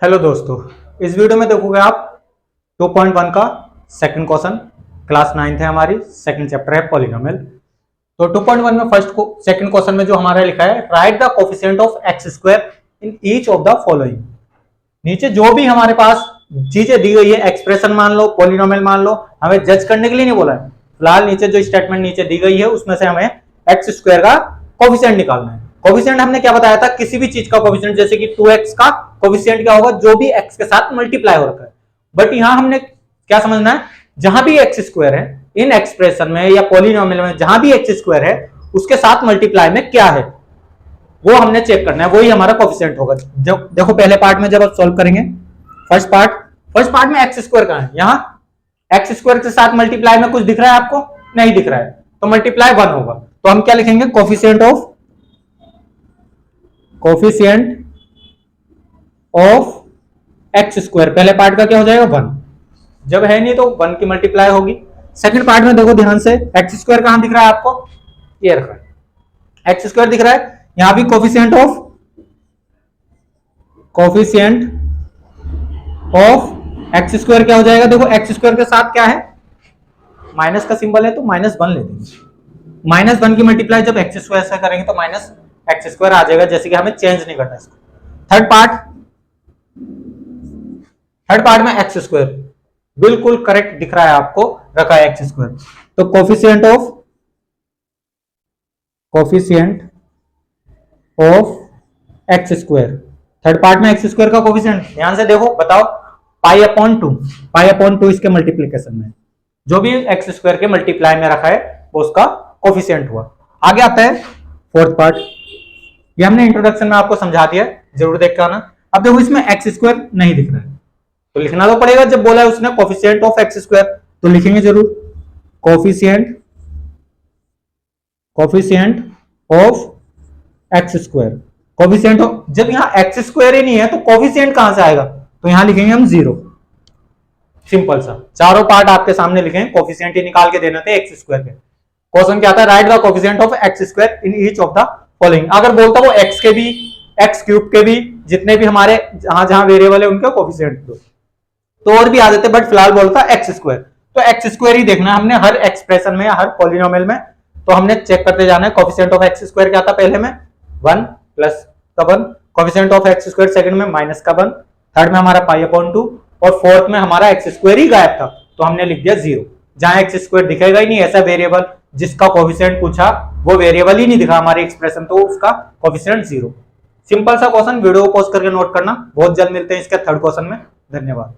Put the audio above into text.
Hello दोस्तों, इस video में देखोगे आप 2.1 का सेकंड क्वेश्चन। क्लास 9th है हमारी, सेकंड चैप्टर है पॉलिनोमियल। तो 2.1 में सेकंड क्वेश्चन में जो हमारा लिखा है, right the coefficient of x square in each of the following. नीचे जो भी हमारे पास चीजें दी गई है, एक्सप्रेशन मान लो, पॉलिनोमियल मान लो, हमें जज करने के लिए नहीं बोला है। फिलहाल नीचे जो स्टेटमेंट नीचे दी गई है उसमें से हमें एक्स स्क्वायर का कोफिशिएंट निकालना है। कोफिशिएंट हमने क्या बताया था, किसी भी चीज का कोफिशिएंट, जैसे कि 2x का कोफिशिएंट क्या होगा, जो भी x के साथ मल्टीप्लाई हो रखा है। बट यहां हमने क्या समझना है, जहां भी एक्स स्क्वायर है इन एक्सप्रेशन में या पॉलिनोमियल में, जहां भी एक्स स्क्वायर है उसके साथ मल्टीप्लाई में क्या है वो हमने चेक करना है, वही हमारा कोफिशिएंट होगा। जब देखो पहले पार्ट में जब आप सॉल्व करेंगे, फर्स्ट पार्ट में एक्स स्क्वायर कहां है, यहां एक्स स्क्वायर के साथ मल्टीप्लाई में कुछ दिख रहा है आपको, नहीं दिख रहा है, तो मल्टीप्लाई 1 होगा। तो हम क्या लिखेंगे, कोफिशिएंट ऑफ एक्स स्क्वायर। पहले पार्ट का क्या हो जाएगा 1, जब है नहीं तो 1 की मल्टीप्लाई होगी। सेकंड पार्ट में देखो ध्यान से, एक्स स्क्वायर कहां दिख रहा है आपको, ये रखा है, एक्स स्क्वायर दिख रहा है। यहां भी कोफिशिएंट ऑफ एक्स स्क्वायर क्या हो जाएगा, देखो एक्स स्क्वायर के साथ क्या है, माइनस का सिंबल है तो -1 ले देंगे। -1 की मल्टीप्लाई जब एक्स स्क्वायर से करेंगे तो माइनस एक्स स्क्वायर आ जाएगा, जैसे कि हमें चेंज नहीं करना इसको। थर्ड पार्ट में एक्स स्क्वायर बिल्कुल करेक्ट दिख रहा है आपको, रखा है एक्स स्क्वायर। तो coefficient of x square, third part में एक्स स्क्वायर का कोफिशिएंट ध्यान से देखो, बताओ पाई अपॉन टू इसके मल्टीप्लीकेशन में जो भी एक्स स्क्वायर के मल्टीप्लाई में रखा है वो उसका कोफिशिएंट हुआ। आगे आता है फोर्थ पार्ट, ये हमने इंट्रोडक्शन में आपको समझा दिया, जरूर देख के आना। अब देखो इसमें एक्स स्क्वायर नहीं दिख रहा है तो लिखना तो पड़ेगा, जब बोला है उसने कोफिशिएंट ऑफ एक्स स्क्वायर तो लिखेंगे जरूर coefficient of x square. Coefficient जब यहां एक्स स्क्वायर ही नहीं है तो कोफिशिएंट कहां से आएगा, तो यहां लिखेंगे हम 0। सिंपल सा, चारों पार्ट आपके सामने लिखे, कोफिशिएंट ही निकाल के देना थे एक्स स्क्वायर के। क्वेश्चन क्या था, right the coefficient of x square in each of the following. अगर बोलता वो एक्स के भी, एक्स क्यूब के भी, जितने भी हमारे जहां जहां वेरिएबल है उनके कोफिशिएंट दो तो और भी आ जाते, बट फिलहाल बोलता एक्स स्क्वायर। तो एक्स स्क्वायर ही देखना है हमने हर एक्सप्रेशन में, हर पॉलिनोमियल में। तो हमने चेक करते जाना है। कोफिशिएंट ऑफ एक्स स्क्वायर क्या था, पहले में 1 प्लस का 1, coefficient of x square second में माइनस का 1, थर्ड में हमारा पाई/2 और फोर्थ में हमारा एक्स स्क्वायर ही गायब था तो हमने लिख दिया 0। जहां एक्स स्क्वायर दिखेगा ही नहीं, ऐसा वेरिएबल जिसका कोफिशिएंट पूछा वो वेरिएबल ही नहीं दिखा हमारी एक्सप्रेशन, तो उसका कोफिशिएंट 0। सिंपल सा क्वेश्चन, वीडियो को पॉज करके नोट करना। बहुत जल्द मिलते हैं इसके थर्ड क्वेश्चन में। धन्यवाद।